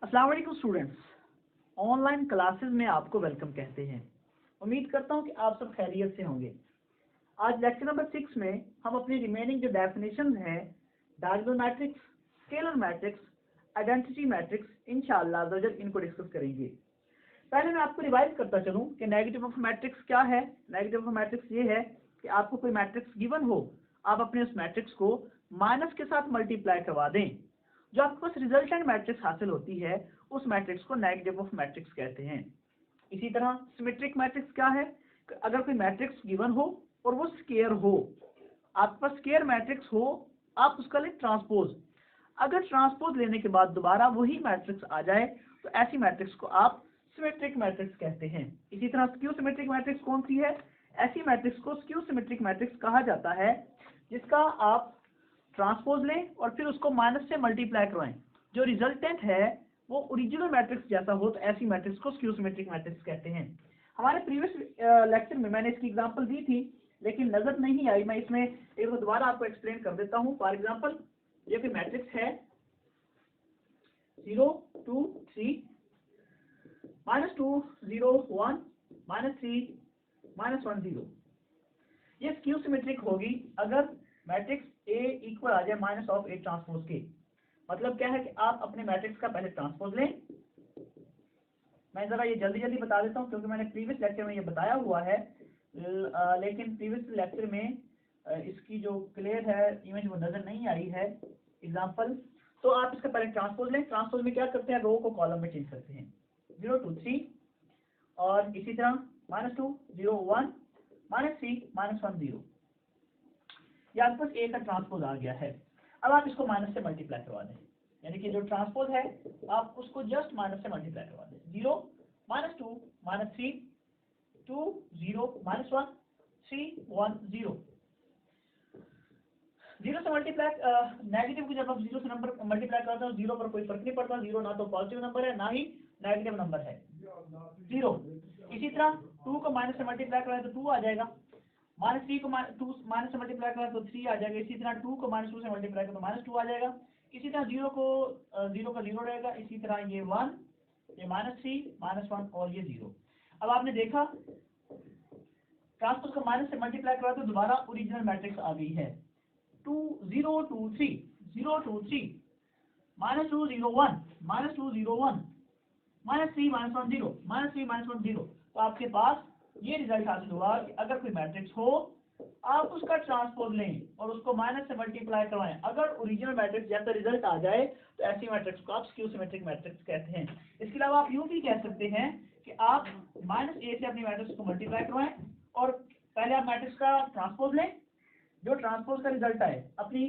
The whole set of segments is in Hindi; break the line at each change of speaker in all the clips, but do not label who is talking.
अस्सलाम वालेकुम स्टूडेंट्स, ऑनलाइन क्लासेस में आपको वेलकम कहते हैं। उम्मीद करता हूं कि आप सब खैरियत से होंगे। आज लेक्चर नंबर 6 में हम अपनी रिमेनिंग जो डेफिनेशन हैं diagonal matrix, scalar matrix, identity matrix, इंशाअल्लाह इनको डिस्कस करेंगे। पहले मैं आपको रिवाइज करता चलूं कि नेगेटिव ऑफ मैट्रिक्स क्या है। नेगेटिव ऑफ मैट्रिक्स ये है कि आपको कोई मैट्रिक्स गिवन हो, आप अपने उस मैट्रिक्स को माइनस के साथ मल्टीप्लाई करवा दें, जो आपके पास रिजल्टेंट मैट्रिक्स हासिल होती है उस मैट्रिक्स को नेगेटिव ऑफ मैट्रिक्स कहते हैं। इसी तरह सिमेट्रिक मैट्रिक्स क्या है, अगर कोई मैट्रिक्स गिवन हो और वो स्केयर हो, आपके पास स्केयर मैट्रिक्स हो, आप उसका लें ट्रांसपोज। अगर ट्रांसपोज लेने के बाद दोबारा वही मैट्रिक्स आ जाए तो ऐसी मैट्रिक्स को आप सिमेट्रिक मैट्रिक्स कहते हैं। इसी तरह स्क्यू सिमेट्रिक मैट्रिक्स कौन सी है? ऐसी मैट्रिक्स को स्क्यू सिमेट्रिक मैट्रिक्स कहा जाता है जिसका आप ट्रांसपोज लें और फिर उसको माइनस से मल्टीप्लाई करवाएं, जो रिजल्टेंट है वो ओरिजिनल मैट्रिक्स जैसा हो, तो ऐसी मैट्रिक्स को स्क्यू सिमेट्रिक मैट्रिक्स कहते हैं। हमारे प्रीवियस लेक्चर में मैंने इसकी एग्जांपल दी थी लेकिन नजर नहीं आई। मैं इसमें एक बार दोबारा आपको एक्सप्लेन कर देता हूं। फॉर एग्जांपल ये कोई मैट्रिक्स है 0 2 3 -2 0 1 -3 -1 0। ये स्क्यू सिमेट्रिक होगी अगर मैट्रिक्स ए इक्वल आ जाए माइनस ऑफ ए ट्रांसपोज के। मतलब क्या है कि आप अपने मैट्रिक्स का पहले ट्रांसपोज लें। मैं जरा ये जल्दी जल्दी बता देता हूँ क्योंकि मैंने प्रीवियस लेक्चर में ये बताया हुआ है, लेकिन प्रीवियस लेक्चर में इसकी जो क्लियर है इमेज वो नजर नहीं आई है एग्जाम्पल। तो आप इसका पहले ट्रांसपोज लें। ट्रांसपोज में क्या करते हैं, रो को कॉलम में चेंज करते हैं। 0 2 3 और इसी तरह -2 0 1 -3 -1 0। ये आपके पास ए का ट्रांसपोज आ गया है। अब आप इसको माइनस से मल्टीप्लाई करवा दें, यानी कि जो ट्रांसपोज है आप उसको जस्ट माइनस से मल्टीप्लाई करवा दें। 0 -2 -3 2 0 -1 3 1 0। 0 से मल्टीप्लाई नेगेटिव को जब आप 0 से नंबर मल्टीप्लाई करते हो 0 पर कोई फर्क नहीं पड़ता। 0 ना तो पॉजिटिव नंबर है ना ही नेगेटिव नंबर है, 0। इसी तरह 2 को माइनस से मल्टीप्लाई करें तो 2 आ जाएगा। -3 को -2 माइनस से मल्टीप्लाई करें तो 3 आ जाएगा। इसी तरह 2 को -2 से मल्टीप्लाई करें तो -2 आ जाएगा। इसी तरह 0 को 0 का 0 रहेगा। इसी तरह ये 1, ये -3 -1 और ये 0। अब आपने देखा ट्रांसपोज को माइनस से मल्टीप्लाई करा तो दोबारा ओरिजिनल मैट्रिक्स आ गई है। 2 0 2 3 0 2 3 -2 0 1 -2 0 1 -3 -1 0 -3 -1 0। तो आपके पास ये रिजल्ट हासिल हुआ कि अगर कोई मैट्रिक्स हो आप उसका ट्रांसपोज लें और उसको माइनस से मल्टीप्लाई करवाएं, अगर ओरिजिनल मैट्रिक्स जैसा रिजल्ट आ जाए तो ऐसी मैट्रिक्स को आप स्क्यू सिमेट्रिक मैट्रिक्स कहते हैं। इसके अलावा आप यूं भी कह सकते हैं कि आप -a से अपनी मैट्रिक्स को मल्टीप्लाई करवाएं और पहले आप मैट्रिक्स का ट्रांसपोज लें, जो ट्रांसपोज का रिजल्ट आए अपनी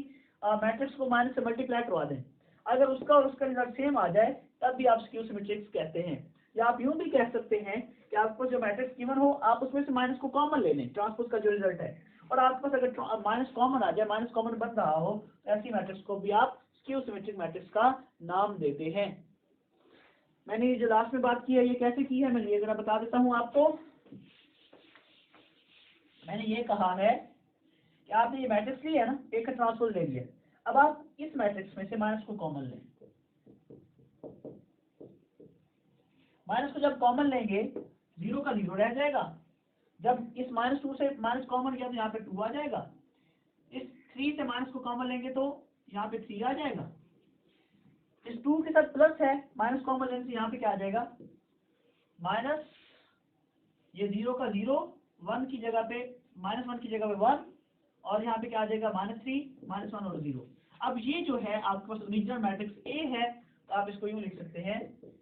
मैट्रिक्स को माइनस से मल्टीप्लाई करवा दें। अगर उसका और उसका रिजल्ट सेम आ जाए तब भी आप स्क्यू सिमेट्रिक्स कहते हैं। या आप यूं भी कह सकते हैं कि आपको जो मैट्रिक्स गिवन हो आप उसमें से माइनस को कॉमन ले लें, ट्रांसपोज का जो रिजल्ट है, और आपके पास अगर माइनस कॉमन आ जाए, माइनस कॉमन बन रहा हो, तो ऐसी मैट्रिक्स को भी आप स्क्यू सिमेट्रिक मैट्रिक्स का नाम देते हैं। मैंने ये जो लास्ट में बात की है ये कैसे की है, मैं ये जरा बता देता हूँ आपको। मैंने ये कहा है कि आपने ये मैट्रिक्स लिया है ना, एक का ट्रांसपोज ले लिया। अब आप इस मैट्रिक्स में से माइनस को कॉमन लें। माइनस को जब कॉमन लेंगे 0 का 0 रह जाएगा। जब इस -2 से माइनस कॉमन किया तो यहाँ पे 2 आ जाएगा। इस 3 से माइनस को कॉमन लेंगे तो यहाँ पे 3 आ जाएगा। इस 2 के साथ प्लस है, माइनस कॉमन लेने से यहाँ पे क्या आ जाएगा, माइनस ये 0 का 0 1 की जगह पे -1 की जगह पे 1 और यहाँ पे क्या आ जाएगा -3 -1 और 0। अब ये जो है आपके पास ओरिजिनल मैट्रिक्स ए है, तो आप इसको यूं लिख सकते हैं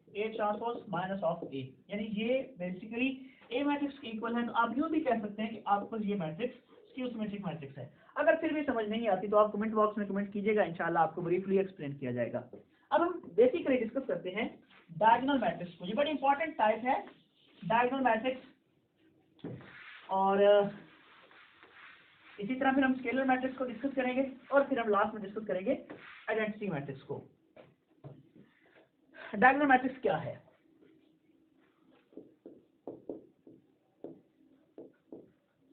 ए ट्रांसपोज माइनस ऑफ ए, यानी ये बेसिकली ए मैट्रिक्स के इक्वल है। तो आप यूं भी कह सकते हैं कि आपके पास ये मैट्रिक्स स्क्यू सिमेट्रिक मैट्रिक्स है। अगर फिर भी समझ नहीं आती तो आप कमेंट बॉक्स में कमेंट कीजिएगा, इंशाल्लाह आपको ब्रीफली एक्सप्लेन किया जाएगा। अब हम बेसिकली डिस्कस करते हैं डायगोनल मैट्रिक्स को। ये बड़ी इंपॉर्टेंट टाइप है डायगोनल मैट्रिक्स, और इसी तरह फिर हम स्केलर मैट्रिक्स को डिस्कस करेंगे और फिर हम लास्ट में डिस्कस करेंगे आइडेंटिटी मैट्रिक्स को। डायगोनल मैट्रिक्स क्या है?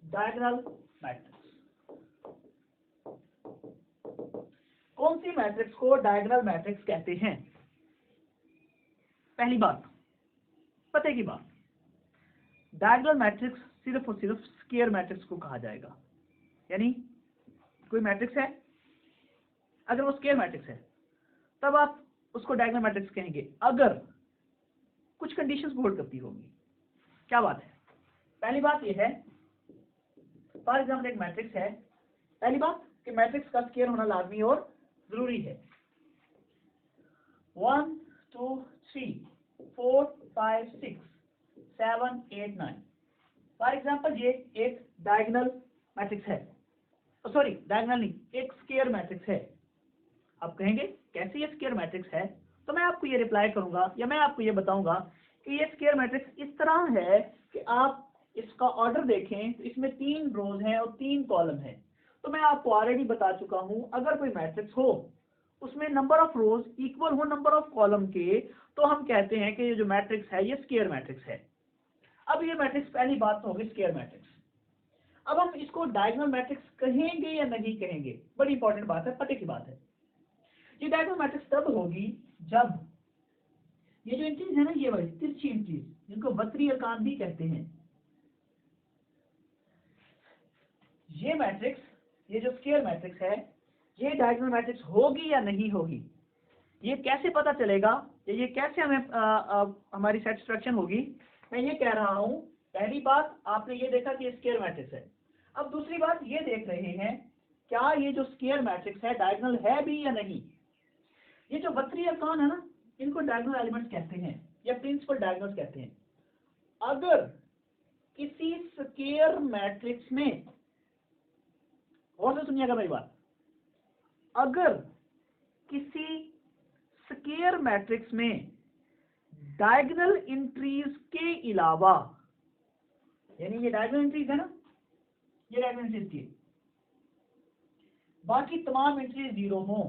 डायगोनल मैट्रिक्स, कौन सी मैट्रिक्स को डायगोनल मैट्रिक्स कहते हैं? पहली बात, पते की बात, डायगोनल मैट्रिक्स सिर्फ और सिर्फ स्क्वायर मैट्रिक्स को कहा जाएगा। यानी कोई मैट्रिक्स है, अगर वो स्क्वायर मैट्रिक्स है तब आप उसको डायगोनल मैट्रिक्स कहेंगे, अगर कुछ कंडीशंस होल्ड करती होगी। क्या बात है? पहली बात ये है, फॉर एग्जाम्पल एक मैट्रिक्स है, पहली बात कि मैट्रिक्स का स्क्वायर होना लाजमी और जरूरी है। 1 2 3 4 5 6 7 8 9, फॉर एग्जाम्पल ये एक डायगोनल मैट्रिक्स है, सॉरी डायगोनल नहीं, एक स्क्वायर मैट्रिक्स है। आप कहेंगे कैसे ये स्क्वायर मैट्रिक्स है, तो मैं आपको ये रिप्लाई करूंगा या मैं आपको ये बताऊंगा कि ये स्क्वायर मैट्रिक्स इस तरह है कि आप इसका ऑर्डर देखें तो इसमें 3 रोज हैं और 3 कॉलम हैं। तो मैं आपको ऑलरेडी बता चुका हूं, अगर कोई मैट्रिक्स हो उसमें नंबर ऑफ रोज इक्वल हो नंबर ऑफ कॉलम के, तो हम कहते हैं कि ये जो मैट्रिक्स है ये स्क्वायर मैट्रिक्स है। अब ये मैट्रिक्स, पहली बात तो होगी स्क्वायर मैट्रिक्स। अब हम इसको डायगोनल मैट्रिक्स कहेंगे या नहीं कहेंगे, बड़ी इंपॉर्टेंट बात है, पते की बात है। ये डायगोनल मैट्रिक्स तब होगी जब ये जो एंट्रीज है ना, ये वाली तिरछी एंट्रीज, जिनको वक्री अकान भी कहते हैं, ये मैट्रिक्स, ये जो स्क्वायर मैट्रिक्स है, ये डायगोनल मैट्रिक्स होगी या नहीं होगी। ये कैसे पता चलेगा, ये कैसे हमें हमारी सेटिस्फेक्शन होगी। मैं ये कह रहा हूं, पहली बात आपने ये देखा कि स्क्वायर मैट्रिक्स है। अब दूसरी बात ये देख रहे हैं, क्या ये जो स्क्वायर मैट्रिक्स है डायगोनल है भी या नहीं। ये जो वक्री अरकान है ना, इनको डायगोनल एलिमेंट्स कहते हैं या प्रिंसिपल डायगोनल्स कहते हैं। अगर किसी स्क्वायर मैट्रिक्स में, और से सुनिएगा मेरी बात, अगर किसी स्क्वायर मैट्रिक्स में डायगोनल एंट्रीज के अलावा, यानी ये डायगोनल एंट्रीज है ना, ये डायगोनल एंट्रीज की बाकी तमाम एंट्रीज 0 हो,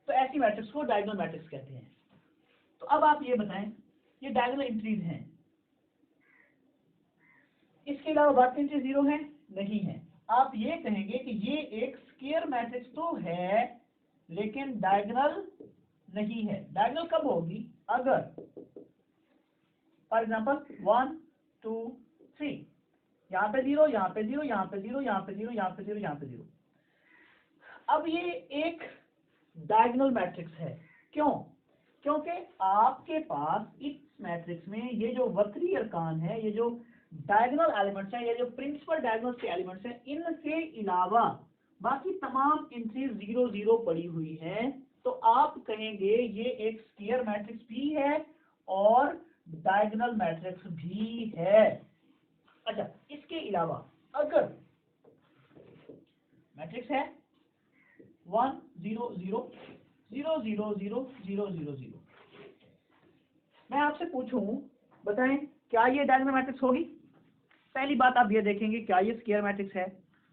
तो ऐसी मैट्रिक्स को डायगोनल मैट्रिक्स कहते हैं। तो अब आप ये बताएं, ये डायगोनल एंट्रीज हैं, इसके अलावा बाकी एंट्रीज 0 हैं? नहीं है। आप ये कहेंगे कि ये एक स्क्वायर मैट्रिक्स तो है लेकिन डायगोनल नहीं है। डायगोनल कब होगी? अगर फॉर एग्जांपल 1 2 3, यहाँ पे 0, यहाँ पे 0, यहाँ पे 0, यहाँ पे 0, यहाँ पे 0, यहाँ पे 0। अब ये एक डायगोनल मैट्रिक्स है। क्यों? क्योंकि आपके पास इस मैट्रिक्स में ये जो वक्री अरकान है, ये जो डायगोनल एलिमेंट्स हैं, ये जो प्रिंसिपल डायगोनल्स के एलिमेंट्स हैं, इनके अलावा बाकी तमाम एंट्रीज 0 0 पड़ी हुई हैं। तो आप कहेंगे ये एक स्क्वायर मैट्रिक्स भी है और डायगोनल मैट्रिक्स भी है। अच्छा, इसके अलावा अगर मैट्रिक्स है 1 0 0 0 0 0 0 0 0, मैं आपसे पूछूं, बताएं क्या ये डायगोनल मैट्रिक्स होगी? पहली बात आप ये देखेंगे, क्या ये स्क्वायर मैट्रिक्स है?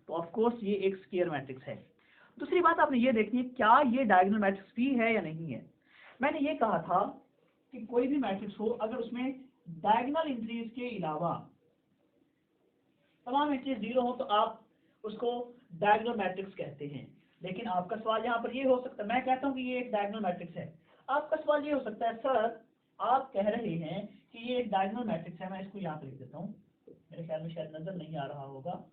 तो ऑफ कोर्स ये एक स्क्वायर मैट्रिक्स है। दूसरी बात आपने ये देखनी है, क्या ये डायगोनल मैट्रिक्स भी है या नहीं है। मैंने ये कहा था कि कोई भी मैट्रिक्स हो, अगर उसमें डायगोनल एंट्रीज के अलावा तमाम एंट्रीज 0 हो, तो आप उसको डायगोनल मैट्रिक्स कहते हैं। लेकिन आपका सवाल यहाँ पर ये हो सकता है, मैं कहता हूँ कि ये एक डायगोनल मैट्रिक्स है, आपका सवाल ये हो सकता है, सर आप कह रहे हैं कि ये एक डायगोनल मैट्रिक्स है, मैं इसको यहाँ पर लिख देता हूँ, मेरे ख्याल में शायद नजर नहीं आ रहा होगा।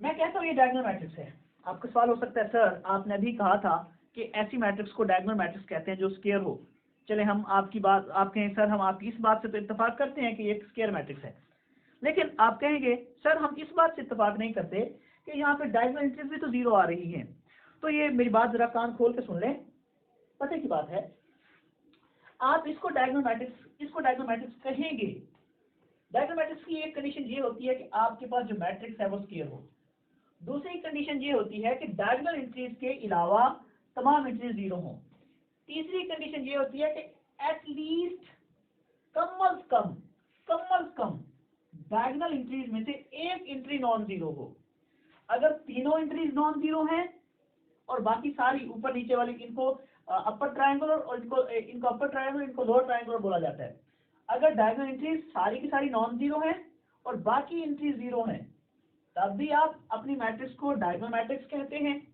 मैं कहता हूँ ये डायगोनल मैट्रिक्स है। आपका सवाल हो सकता है, सर आपने अभी कहा था कि ऐसी मैट्रिक्स को डायगोनल मैट्रिक्स कहते हैं जो स्क्वायर हो। चले हम आपकी बात, आप कहें सर हम आपकी इस बात से तो इत्तेफाक करते हैं कि ये एक स्क्वायर मैट्रिक्स है, लेकिन आप कहेंगे सर हम इस बात से इत्तेफाक नहीं करते कि यहाँ पे डायगोनल एंट्रीज भी तो 0 आ रही हैं। तो ये मेरी बात जरा कान खोल के सुन लें, पते की बात है, आप इसको डायगोनल मैट्रिक्स कहेंगे। डायगोनल मैट्रिक्स की एक कंडीशन ये होती है कि आपके पास जो मैट्रिक्स है वो स्क्वायर हो। दूसरी कंडीशन ये होती है कि डायगोनल एंट्रीज के अलावा तमाम एंट्रीज 0 हो। तीसरी कंडीशन ये होती है कि एटलीस्ट कम अज कम डायगोनल एंट्रीज में से एक एंट्री नॉन 0 हो। अगर तीनों एंट्रीज नॉन 0 हैं और बाकी सारी ऊपर नीचे वाली, इनको अपर ट्रायंगुलर और इनको अपर ट्रायंगुलर, इनको लोअर ट्रायंगुलर बोला जाता है। अगर डायगोनल एंट्रीज सारी की सारी नॉन 0 हैं और बाकी एंट्रीज 0 हैं, तब भी आप अपनी मैट्रिक्स को डायगोनल मैट्रिक्स कहते हैं।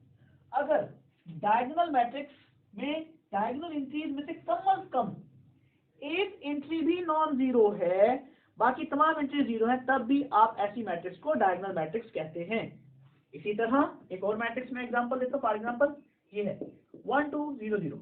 अगर डायगोनल मैट्रिक्स में डायगोनल एंट्रीज में से कम से कम एक एंट्री भी नॉन जीरो है, बाकी तमाम एंट्री जीरो है, तब भी आप ऐसी मैट्रिक्स को डायगोनल मैट्रिक्स कहते हैं। इसी तरह एक और मैट्रिक्स में एग्जांपल देता हूं। फॉर एग्जांपल ये है 1 2 0 0।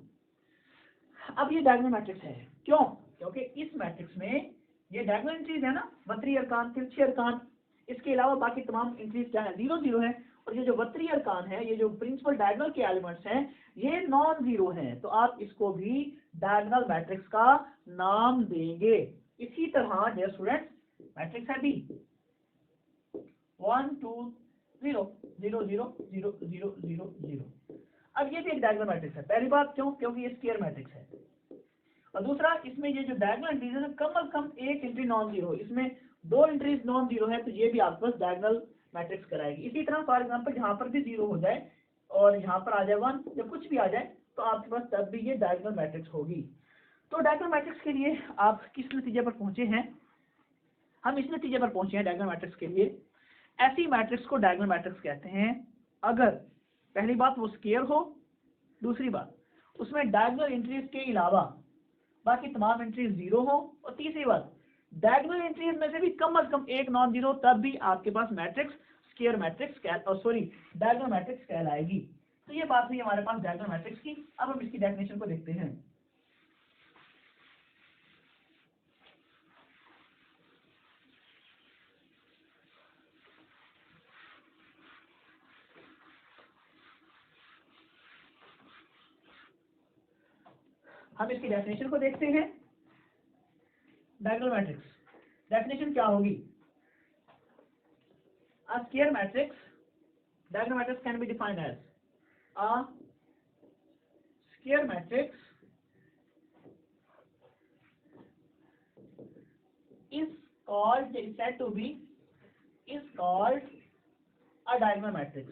अब ये डायगोनल मैट्रिक्स है, क्यों? क्योंकि इस मैट्रिक्स में ये डायगोनल एंट्रीज है ना, वक्री अरकान, तिरछे अरकान, इसके अलावा बाकी तमाम एंट्रीज क्या है, 0 0 है। और ये जो वक्री अरकान है, ये जो प्रिंसिपल डायगोनल के एलिमेंट्स हैं, ये नॉन जीरो हैं, तो आप इसको भी डायगोनल मैट्रिक्स का नाम देंगे। इसी तरह डियर स्टूडेंट्स, मैट्रिक्स है डी 1 2 0 0 0 0 0 0 0। अब ये भी एक डायगोनल मैट्रिक्स है। पहली बात क्यों? क्योंकि ये स्क्वायर मैट्रिक्स है। और दूसरा, इसमें ये जो डायगोनल एंट्रीज है, कम से कम एक एंट्री नॉन जीरो, इसमें दो एंट्रीज नॉन जीरो है, तो ये भी आपके पास डायगोनल मैट्रिक्स कराएगी। इसी तरह फॉर एग्जांपल यहाँ पर भी जीरो हो जाए और यहाँ पर आ जाए 1 या कुछ भी आ जाए, तो आपके पास तब भी ये डायगोनल मैट्रिक्स होगी। तो डायगोनल मैट्रिक्स के लिए आप किस नतीजे पर पहुंचे हैं? हम इस नतीजे पर पहुंचे हैं डायगोनल मैट्रिक्स के लिए, ऐसी मैट्रिक्स को डायगोनल मैट्रिक्स कहते हैं अगर पहली बात वो स्क्वायर हो, दूसरी बात उसमें डायगोनल एंट्रीज के अलावा बाकी तमाम एंट्रीज जीरो हो, और तीसरी बात डायगोनल एंट्रीज में से भी कम एक नॉन जीरो, तब भी आपके पास matrix square matrix diagonal matrix कहलाएगी। तो ये बात हुई हमारे पास डायगोनल मैट्रिक्स की। अब हम इसकी डेफिनेशन को देखते हैं। हम इसकी डेफिनेशन को देखते हैं। डायगोनल मैट्रिक्स डेफिनेशन क्या होगी? A square matrix, diagonal matrix can be defined as a square matrix is said to be called a diagonal matrix.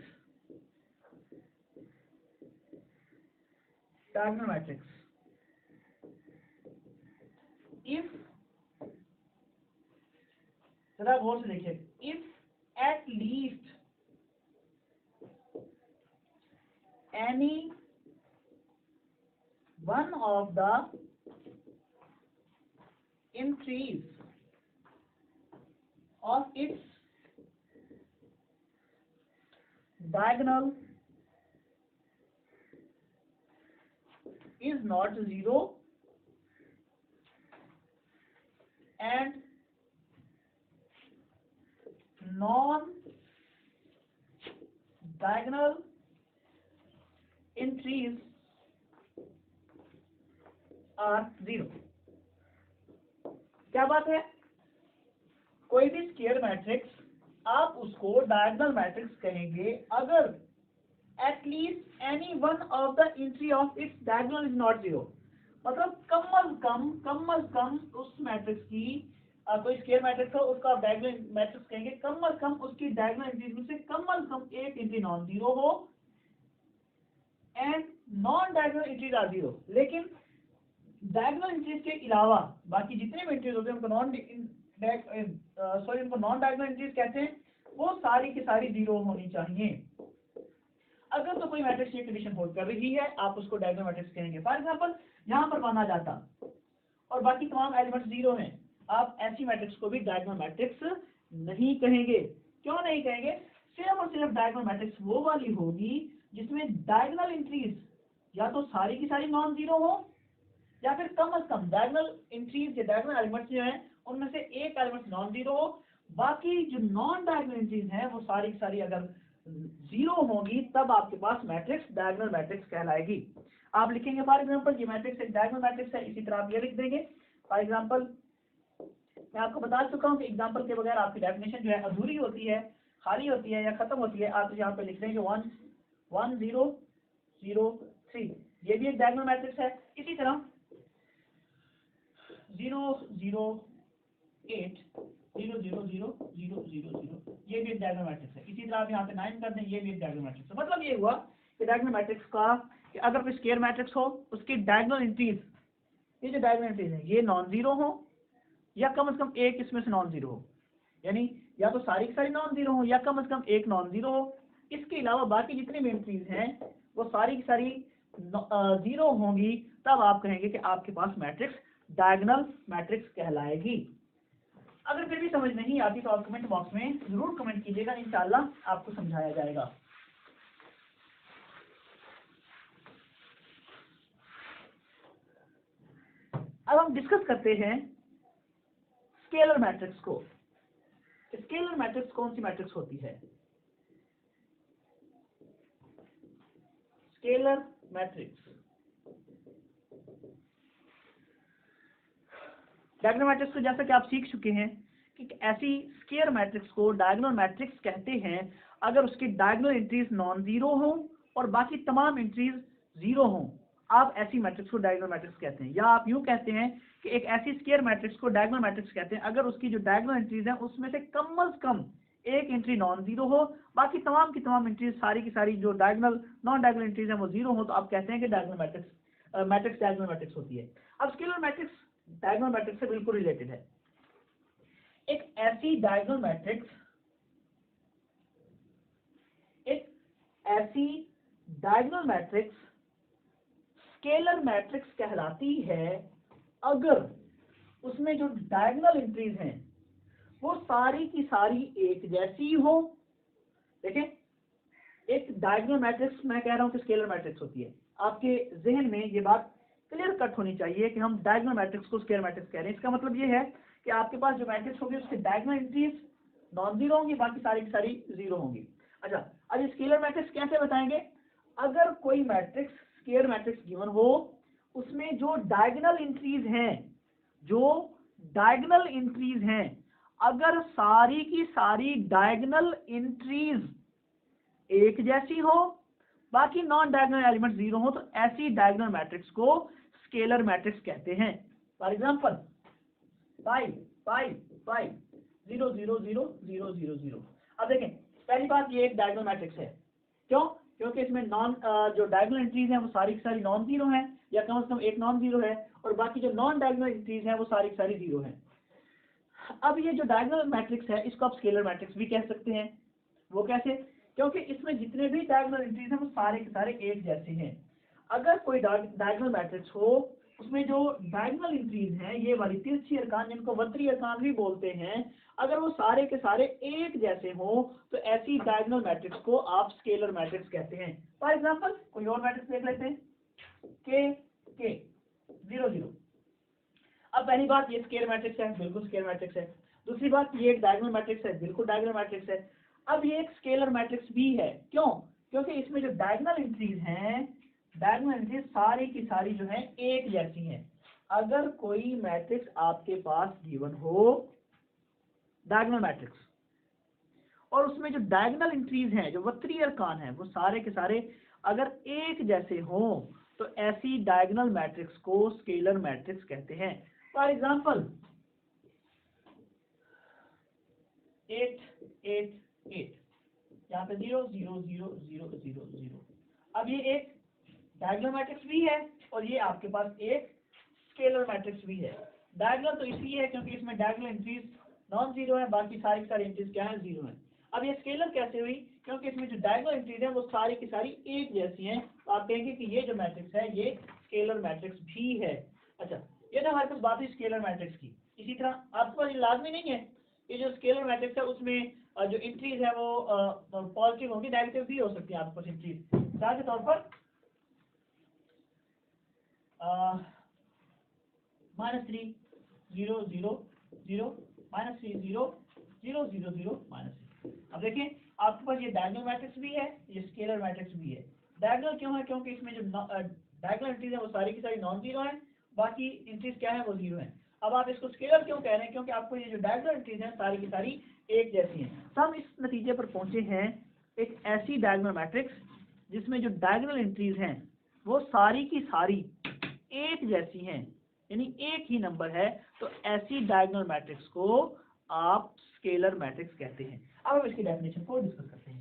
Diagonal matrix if, जरा गौर से देखिए, if at least any one of the entries of its diagonal is not zero and non-diagonal entries are zero। क्या बात है? कोई भी स्क्वायर मैट्रिक्स आप उसको डायगोनल मैट्रिक्स कहेंगे अगर at least any one of the entry of its diagonal is not zero. मतलब कम से कम उस मैट्रिक्स की कोई स्क्वायर मैट्रिक्स हो, उसका आप डायगोनल मैट्रिक्स कहेंगे, कम से कम उसकी डायगोनल एंट्रीज में से कम एक एंट्री नॉन जीरो हो and non diagonal entries are zero. लेकिन डायगोनल एंट्रीज के अलावा बाकी जितने भी एंट्रीज होते हैं उनको नॉन डायगोनल एंट्रीज कहते हैं, वो सारी की सारी जीरो होनी चाहिए। अगर तो कोई मैट्रिक्स ये कंडीशन होल्ड कर रही है, आप उसको डायगोनल मैट्रिक्स कहेंगे। फॉर एग्जांपल यहाँ पर माना जाता और बाकी तमाम एलिमेंट्स जीरो हैं, आप ऐसी मैट्रिक्स को भी डायगोनल मैट्रिक्स नहीं कहेंगे। क्यों नहीं कहेंगे? सिर्फ और सिर्फ डायगोनल मैट्रिक्स वो वाली होगी जिसमें डायगोनल एंट्रीज या तो सारी की सारी नॉन जीरो हो, या फिर कम से कम डायगोनल एंट्रीज या डायगोनल एलिमेंट्स जो हैं उनमें से एक एलिमेंट नॉन जीरो हो, बाकी जो नॉन डायगोनल एंट्रीज हैं वो सारी की सारी अगर जीरो होगी, तब आपके पास मैट्रिक्स डायगोनल मैट्रिक्स कहलाएगी। आप लिखेंगे फॉर एग्जांपल ये मैट्रिक्स एक डायगोनल मैट्रिक्स है, इसी तरह आप ये लिख देंगे। फॉर एग्जांपल मैं आपको बता चुका हूँ कि एग्जांपल के बगैर आपकी डेफिनेशन जो है अधूरी होती है, खाली होती है या खत्म होती है। आप यहाँ पे लिख देंगे 1 1 0 0 3, ये भी एक डायगोनल मैट्रिक्स है। इसी तरह 0 0 8 0 0 0 0 0 0, ये भी एक डायगोनल मैट्रिक्स है। इसी तरह आप यहाँ पे 9 कर दें, ये भी एक डायगोनल मैट्रिक्स है। मतलब ये हुआ कि डायगोनल मैट्रिक्स का कि अगर कोई स्क्वायर मैट्रिक्स हो, उसकी डायगोनल एंट्रीज, ये जो डायगोनल एंट्रीज है ये नॉन जीरो हो या कम से कम एक इसमें से नॉन जीरो हो। यानी या तो सारी की सारी नॉन जीरो हो या कम से कम एक नॉन जीरो हो। इसके अलावा बाकी जितनी भी एंट्रीज हैं वो सारी की सारी जीरो होंगी, तब आप कहेंगे कि आपके पास मैट्रिक्स डायगोनल मैट्रिक्स कहलाएगी। अगर फिर भी समझ नहीं आती तो आप कमेंट बॉक्स में जरूर कमेंट कीजिएगा, इंशाल्लाह आपको समझाया जाएगा। अब हम डिस्कस करते हैं स्केलर मैट्रिक्स को। स्केलर मैट्रिक्स कौन सी मैट्रिक्स होती है? स्केलर मैट्रिक्स, डायगोनल मैट्रिक्स को जैसा कि आप सीख चुके हैं कि ऐसी स्केलर मैट्रिक्स को डायगोनल मैट्रिक्स कहते हैं अगर उसकी डायगोनल एंट्रीज नॉन जीरो हो और बाकी तमाम एंट्रीज जीरो हो, आप ऐसी मैट्रिक्स को डायगोनल मैट्रिक्स कहते हैं। या आप यूं कहते हैं कि एक ऐसी स्केलर मैट्रिक्स को डायगोनल मैट्रिक्स कहते हैं अगर उसकी जो डायगोनल एंट्रीज हैं उसमें से कम एक एंट्री नॉन जीरो हो, बाकी तमाम की तमाम एंट्रीज सारी की सारी जो डायगोनल नॉन डायगोनल एंट्रीज हैं वो जीरो हो, तो आप कहते हैं कि डायगोनल मैट्रिक्स डायगोनल मैट्रिक्स होती है। अब स्केलर मैट्रिक्स डायगोनल मैट्रिक्स से बिल्कुल रिलेटेड है। एक ऐसी डायगोनल मैट्रिक्स स्केलर मैट्रिक्स कहलाती है अगर उसमें जो डायगोनल एंट्रीज हैं वो सारी की सारी एक जैसी हो। देखें, एक डायगोनल मैट्रिक्स मैं कह रहा हूं कि स्केलर मैट्रिक्स होती है। आपके जहन में ये बात क्लियर कट होनी चाहिए कि हम डायगोनल मैट्रिक्स को स्केलर मैट्रिक्स कह रहे हैं। इसका मतलब ये है कि आपके पास जो मैट्रिक्स होगी उसके डायगोनल एंट्रीज नॉन जीरो होंगी, बाकी सारी की सारी जीरो होंगी। अच्छा, अब ये स्केलर मैट्रिक्स कैसे बताएंगे? अगर कोई मैट्रिक्स स्केलर मैट्रिक्स गिवन हो, उसमें जो डायगोनल एंट्रीज हैं अगर सारी की सारी डायगोनल एंट्रीज एक जैसी हो, बाकी नॉन डायगोनल एलिमेंट जीरो हो, तो ऐसी डायगोनल मैट्रिक्स को स्केलर मैट्रिक्स कहते हैं। For example 5 5 5 0 0 0 0 0 0। अब देखें, पहली बात ये एक डायगोनल मैट्रिक्स है। क्यों? क्योंकि इसमें जो डायगोनल एंट्रीज हैं वो सारी की सारी नॉन जीरो हैं या कम से कम एक नॉन जीरो है, और बाकी जो नॉन डायगोनल एंट्रीज हैं वो सारी की सारी जीरो हैं। अब ये जो डायगोनल मैट्रिक्स है इसको आप स्केलर मैट्रिक्स भी कह सकते हैं। वो कैसे? क्योंकि इसमें जितने भी डायगोनल एंट्रीज हैं वो सारे के सारे एक जैसे हैं। अगर कोई डायगोनल मैट्रिक्स हो उसमें जो डायगोनल एंट्रीज हैं, ये वाली तिरछी अरकान जिनको वक्री अरकान भी बोलते हैं, अगर वो सारे के सारे एक जैसे हो तो ऐसी डायगोनल मैट्रिक्स को आप स्केलर मैट्रिक्स कहते हैं। फॉर एग्जांपल कोई और मैट्रिक्स देख लेते हैं, के 0 0। अब पहली बात ये स्केलर मैट्रिक्स है, बिल्कुल स्केलर मैट्रिक्स है। दूसरी बात ये एक डायगोनल मैट्रिक्स है, बिल्कुल डायगोनल मैट्रिक्स है। अब ये एक स्केलर मैट्रिक्स भी है। क्यों? क्योंकि इसमें जो डायगोनल एंट्रीज हैं, डायगोनल एंट्रीज सारी की सारी जो है एक जैसी हैं। अगर कोई मैट्रिक्स आपके पास गिवन हो, डायगोनल मैट्रिक्स, और उसमें जो डायगोनल एंट्रीज हैं, जो वक्री अरकान हैं, वो सारे के सारे अगर एक जैसे हों तो ऐसी डायगोनल मैट्रिक्स को स्केलर मैट्रिक्स कहते हैं। फॉर एग्जांपल 8 8 8, यहाँ पे 0 0 0 0 0 0। अब ये एक डायगोनल मैट्रिक्स भी है और ये आपके पास एक स्केलर मैट्रिक्स भी है। डायगोनल तो इसलिए है क्योंकि इसमें डायगोनल एंट्रीज नॉन जीरो है, बाकी सारी की सारी एंट्रीज क्या है? जीरो है। अब ये स्केलर कैसे हुई? क्योंकि इसमें जो डायगोनल एंट्रीज है वो सारी की सारी एक जैसी हैं, तो आप कहेंगे कि ये जो मैट्रिक्स है ये स्केलर मैट्रिक्स भी है। अच्छा, ये तो हमारे पास बात हुई स्केलर मैट्रिक्स की। इसी तरह आपको ये लाजमी नहीं है ये जो स्केलर मैट्रिक्स है उसमें जो एंट्रीज है वो पॉजिटिव होंगी, नेगेटिव भी हो सकती है आपके पास एंट्रीज। मिसाल के तौर पर -3 0 0 0 -3 0 0 0 0 -3। अब देखिए आपके पास ये डायगोनल मैट्रिक्स भी है, ये स्केलर मैट्रिक्स भी है। डायगोनल क्यों है? क्योंकि इसमें जो डायगोनल एंट्रीज है वो सारी की सारी नॉन जीरो है, बाकी एंट्रीज क्या है? वो जीरो है। अब आप इसको स्केलर क्यों कह रहे हैं? क्योंकि आपको ये जो डायगोनल एंट्रीज हैं सारी की सारी एक जैसी हैं। तो हम इस नतीजे पर पहुंचे हैं, एक ऐसी डायगोनल मैट्रिक्स जिसमें जो डायगोनल एंट्रीज हैं वो सारी की सारी एक जैसी हैं, यानी एक ही नंबर है, तो ऐसी डायगोनल मैट्रिक्स को आप स्केलर मैट्रिक्स कहते हैं। अब हम इसकी डेफिनेशन को डिस्कस करते हैं।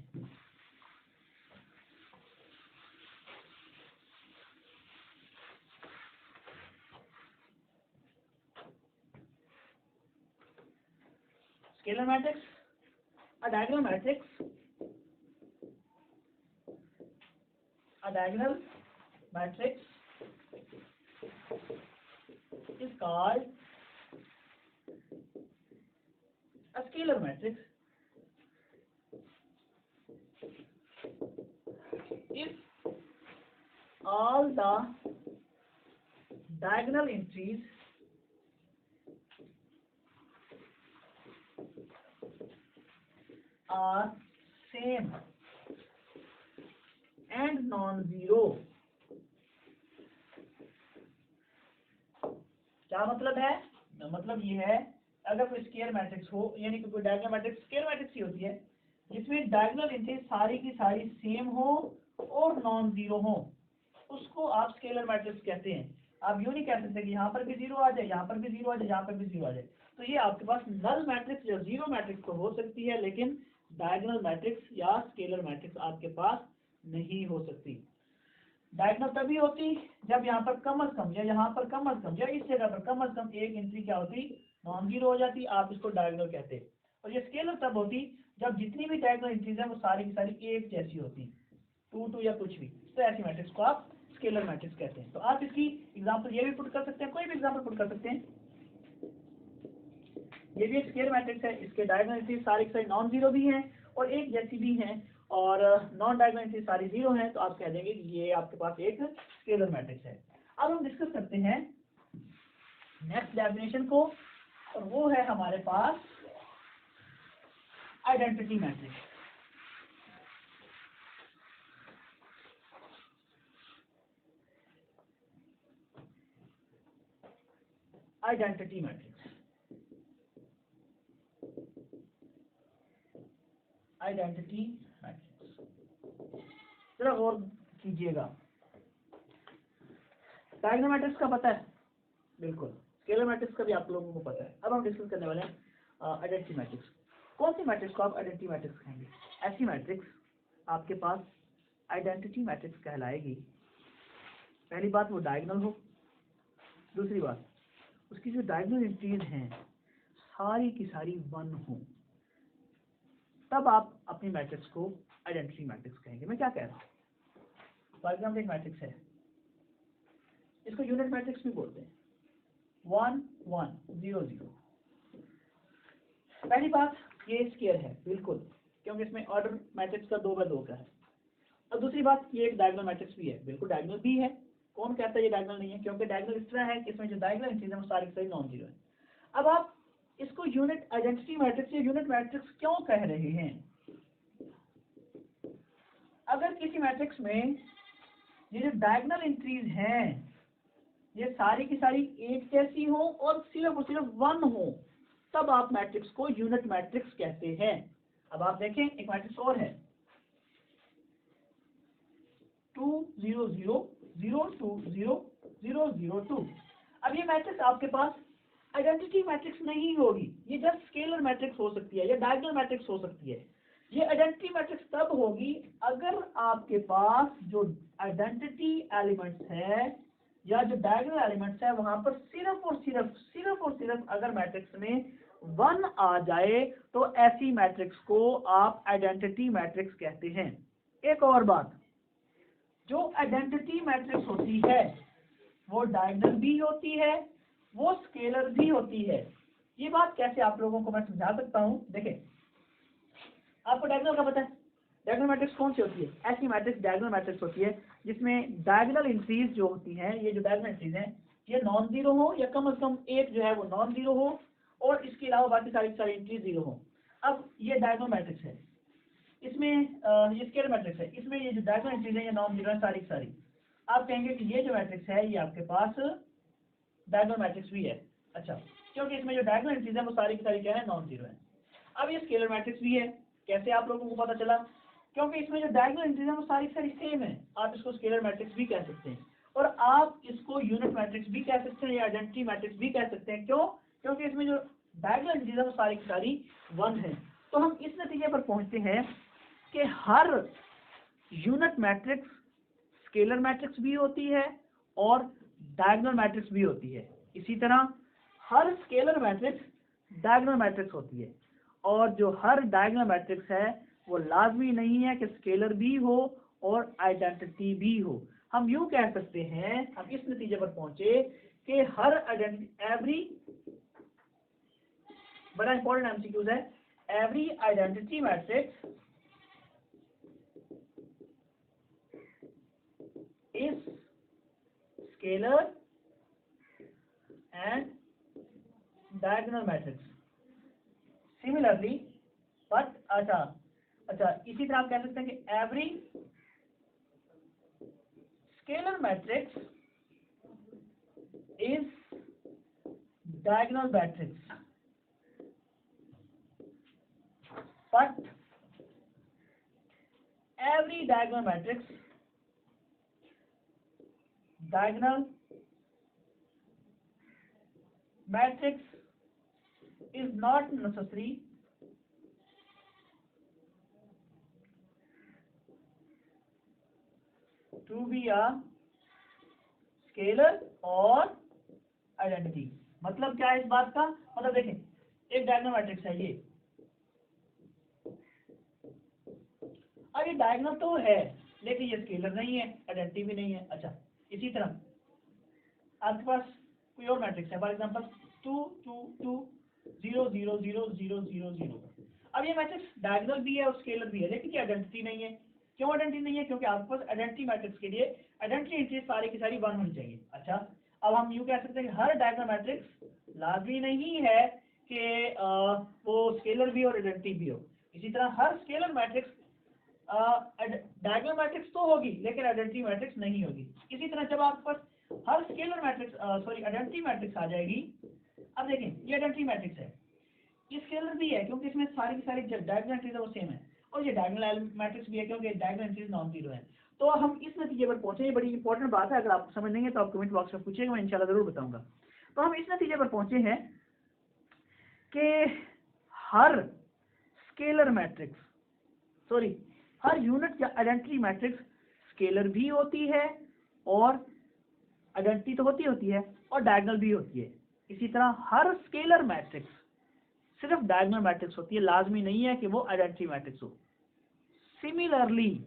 Scalar matrix A diagonal matrix is called a scalar matrix if all the diagonal entries are same and non-zero। क्या मतलब है? मतलब ये है, अगर कोई स्केयर मैट्रिक्स हो, यानी कि कोई डायगोनल मैट्रिक्स स्केयर मैट्रिक्स ही होती है जिसमें डायगोनल एंट्रीज सारी की सारी सेम हो और नॉन जीरो हो, उसको आप स्केलर मैट्रिक्स कहते हैं। आप यूं नहीं कह सकते कि यहाँ पर भी जीरो आ जाए, यहाँ पर भी जीरो आ जाए, यहाँ पर भी जीरो आ जाए। तो ये आपके पास नल मैट्रिक्स या जीरो मैट्रिक्स तो हो सकती है, लेकिन डायगोनल मैट्रिक्स या स्केलर मैट्रिक्स आपके पास नहीं हो सकती। डायगोनल तभी होती जब यहाँ पर कम अज कम या यहाँ पर कम अज कम या इस जगह पर कम अज कम एक एंट्री क्या होती, नॉन जीरो हो जाती, आप इसको डायगोनल कहते हैं। और ये स्केलर तब होती जब जितनी भी डायगोनल एंट्रीज है वो सारी की सारी एक जैसी होती, 2 2 या कुछ भी, तो ऐसी मैट्रिक्स को आप स्केलर मैट्रिक्स कहते हैं। तो आप इसकी एग्जांपल ये भी पुट कर सकते हैं, कोई भी एग्जांपल पुट कर सकते हैं। ये भी एक स्केलर मैट्रिक्स है, इसके डायगोनल एंट्रीज सारी की सारी नॉन जीरो भी हैं और एक जैसी भी हैं और नॉन डायगोनल एंट्रीज सारी जीरो हैं, तो आप कह देंगे कि ये आपके पास एक स्केलर मैट्रिक्स है। अब हम डिस्कस करते हैं नेक्स्ट डेफिनेशन को, और वो है हमारे पास identity matrix. Identity matrix, identity matrix जरा गौर कीजिएगा। डायगोनल मैट्रिक्स का पता है, बिल्कुल, स्केलर मैट्रिक्स का भी आप लोगों को पता है। अब हम डिस्कस करने वाले हैं आइडेंटिटी मैट्रिक्स। कौन सी मैट्रिक्स को आप आइडेंटिटी मैट्रिक्स कहेंगे? ऐसी मैट्रिक्स आपके पास आइडेंटिटी मैट्रिक्स कहलाएगी। पहली बात वो डायगोनल हो, दूसरी बात उसकी जो डायगोनल एंट्रीज हैं सारी की सारी 1 हो, तब आप अपनी मैट्रिक्स को आइडेंटिटी मैट्रिक्स कहेंगे। मैं क्या कह रहा हूँ? फॉर एग्जाम्पल एक मैट्रिक्स है, इसको यूनिट मैट्रिक्स भी बोलते हैं, 1 1 0 0। पहली बात ये स्केयर है, बिल्कुल, क्योंकि इसमें ऑर्डर मैट्रिक्स का 2 बाय 2 का है। और दूसरी बात ये एक डायगोनल मैट्रिक्स भी है, बिल्कुल डायगोनल भी है। कौन कहता है ये डायगोनल नहीं है? क्योंकि डायगोनल इस तरह है कि इसमें जो डायगोनल एंट्रीज है वो सारी की सारी नॉन जीरो है। अब आप इसको यूनिट आइडेंटिटी मैट्रिक्स या यूनिट मैट्रिक्स क्यों कह रहे हैं? अगर किसी मैट्रिक्स में ये जो डायगोनल एंट्रीज हैं ये सारी की सारी एक जैसी हो और सिर्फ 1 हो, तब आप मैट्रिक्स को यूनिट मैट्रिक्स कहते हैं। अब आप देखें एक मैट्रिक्स और है, 2 0 0 0 2 0 0 0 2। अब ये मैट्रिक्स आपके पास आइडेंटिटी मैट्रिक्स नहीं होगी, ये जस्ट स्केलर मैट्रिक्स हो सकती है या डायगोनल मैट्रिक्स हो सकती है। ये आइडेंटिटी मैट्रिक्स तब होगी अगर आपके पास जो आइडेंटिटी एलिमेंट्स है या जो डायगोनल एलिमेंट्स है वहां पर सिर्फ और सिर्फ अगर मैट्रिक्स में 1 आ जाए, तो ऐसी मैट्रिक्स को आप आइडेंटिटी मैट्रिक्स कहते हैं। एक और बात, जो आइडेंटिटी मैट्रिक्स होती है वो डायगोनल भी होती है, वो स्केलर भी होती है। ये बात कैसे आप लोगों को मैं समझा सकता हूँ। देखें, आपको डायगोनल का पता है, डायगोनल मैट्रिक्स कौन सी होती है? ऐसी मैट्रिक्स डायगोनल मैट्रिक्स होती है जिसमें डायगोनल एंट्रीज जो होती हैं, ये जो डायगोनल एंट्रीज हैं ये नॉन जीरो हो या कम से कम एक जो है वो नॉन जीरो हो और इसके अलावा बाकी सारी एंट्रीज जीरो हो। अब ये डायगोनल मैट्रिक्स है, इसमें ये स्केलर मैट्रिक्स है, इसमें ये जो डायगोनल एंट्रीज है ये नॉन जीरो है सारी की सारी। आप कहेंगे कि ये जो मैट्रिक्स है ये आपके पास डायगोनल मैट्रिक्स भी है। अच्छा, क्योंकि इसमें जो डायगोनल एंट्रीज है वो सारी की सारी क्या है, नॉन जीरो है। अब ये स्केलर मैट्रिक्स भी है, कैसे आप लोगों को पता चला? क्योंकि इसमें जो डायगोनल एंट्रीज है वो सारी की सारी सेम है, आप इसको स्केलर मैट्रिक्स भी कह सकते हैं और आप इसको यूनिट मैट्रिक्स भी कह सकते हैं या आइडेंटिटी मैट्रिक्स भी कह सकते हैं। क्यों? क्योंकि इसमें जो डायगोनल एंट्रीज है वो सारी की सारी 1 है। तो हम इस नतीजे पर पहुंचते हैं कि हर यूनिट मैट्रिक्स स्केलर मैट्रिक्स भी होती है और डायगोनल मैट्रिक्स भी होती है। इसी तरह हर स्केलर मैट्रिक्स डायगोनल मैट्रिक्स होती है और जो हर डायगोनल मैट्रिक्स है वो लाजमी नहीं है कि स्केलर भी हो और आइडेंटिटी भी हो। हम यूं कह सकते हैं, हम इस नतीजे पर पहुंचे कि हर एवरी, बड़ा इंपॉर्टेंट एमसीक्यूज है, every identity matrix is scalar and diagonal matrix similarly, but अच्छा इसी तरह आप कह सकते हैं कि every scalar matrix is diagonal matrix, but every diagonal matrix is not necessary to be a scalar or identity। मतलब क्या है इस बात का, मतलब देखें एक डायगोनल मैट्रिक्स है ये, अब ये डायगोनल तो है लेकिन ये स्केलर नहीं है, आइडेंटिटी भी नहीं है। अच्छा इसी तरह आपके पास कोई और मैट्रिक्स है, फॉर एग्जांपल 2 2 2 0 0 0 0 0 0। अब ये मैट्रिक्स डायगोनल भी है और स्केलर भी है, लेकिन ये आइडेंटिटी नहीं है। क्यों आइडेंटिटी नहीं है? क्योंकि आपके पास आइडेंटिटी मैट्रिक्स के लिए आइडेंटिटी एंट्रीज सारी की सारी 1 होनी चाहिए। अच्छा अब हम यूं कह सकते हैं कि हर डायगोनल मैट्रिक्स लाजमी नहीं है कि वो स्केलर भी और आइडेंटिटी भी हो। इसी तरह हर स्केलर मैट्रिक्स डायगोनल मैट्रिक्स तो होगी लेकिन आइडेंटिटी मैट्रिक्स नहीं होगी। इसी तरह जब आपके पास हर स्केलर मैट्रिक्स आइडेंटिटी मैट्रिक्स आ जाएगी, अब देखें ये आइडेंटिटी मैट्रिक्स है, ये स्केलर भी है क्योंकि इसमें सारी की सारी डायगोनल एंट्रीज है वो सेम है, और ये डायगोनल मैट्रिक्स भी है क्योंकि डायगोनल एंट्रीज नॉन जीरो है। तो हम इस नतीजे पर पहुंचे, ये बड़ी इंपॉर्टेंट बात है, अगर आपको समझ नहीं है तो आप कमेंट बॉक्स में पूछिएगा, मैं इंशाल्लाह जरूर बताऊंगा। तो हम इस नतीजे पर पहुंचे हैं कि हर स्केलर मैट्रिक्स हर यूनिट या आइडेंटिटी मैट्रिक्स स्केलर भी होती है और आइडेंटिटी तो होती है और डायगोनल भी होती है। इसी तरह हर स्केलर मैट्रिक्स सिर्फ डायगोनल मैट्रिक्स होती है, लाजमी नहीं है कि वो आइडेंटिटी मैट्रिक्स हो। सिमिलरली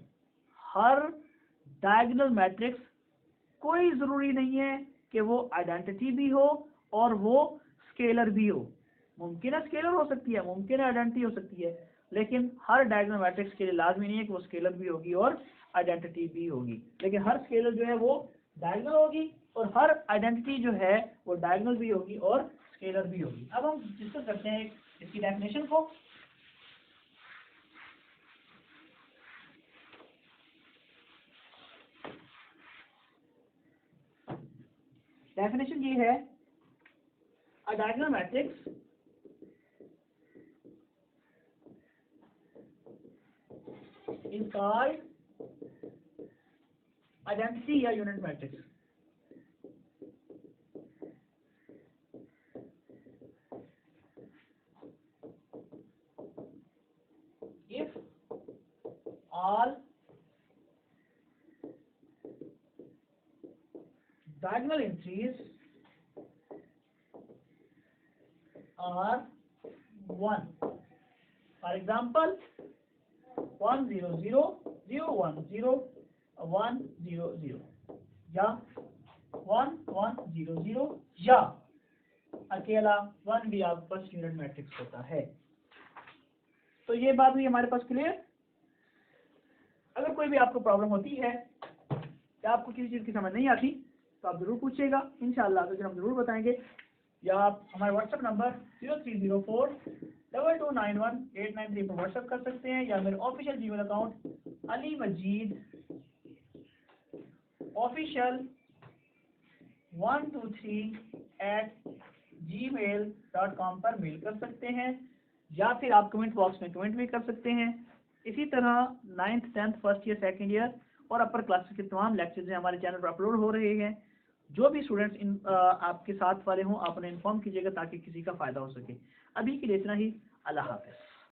हर डायगोनल मैट्रिक्स कोई जरूरी नहीं है कि वो आइडेंटिटी भी हो और वो स्केलर भी हो। मुमकिन है स्केलर हो सकती है, मुमकिन है आइडेंटिटी हो सकती है, लेकिन हर डायगोनल मैट्रिक्स के लिए लाजमी नहीं है कि वो स्केलर भी होगी और आइडेंटिटी भी होगी। लेकिन हर स्केलर जो है वो डायगोनल होगी और हर आइडेंटिटी जो है वो डायगोनल भी होगी और स्केलर भी होगी। अब हम डिस्कस करते हैं इसकी डेफिनेशन को। डेफिनेशन ये है, अ diagonal matrix is called identity या unit matrix। If all diagonal entries are 1, for example 1 0 0 0 1 0 1 0 0 या 1 1 0 0 या अकेला 1 भी आपके पास यूनिट मैट्रिक्स होता है। तो ये बात हुई हमारे पास क्लियर। अगर कोई भी आपको प्रॉब्लम होती है या आपको किसी चीज़ की समझ नहीं आती तो आप जरूर पूछिएगा, इंशाल्लाह तो हम जरूर बताएंगे। या आप हमारे व्हाट्सएप नंबर 03042291 पर व्हाट्सएप कर सकते हैं, या मेरे ऑफिशियल जीमेल अकाउंट alimajeedofficial123@gmail.com पर मेल कर सकते हैं, या फिर आप कमेंट बॉक्स में कमेंट भी कर सकते हैं। इसी तरह 9th 10th first year second year और अपर क्लासेस के तमाम लेक्चर्स हमारे चैनल पर अपलोड हो रहे हैं। जो भी स्टूडेंट्स आपके साथ वाले हों आप उन्हें इन्फॉर्म कीजिएगा ताकि किसी का फायदा हो सके। अभी के लिए इतना ही, अल्लाह हाफ़िज़।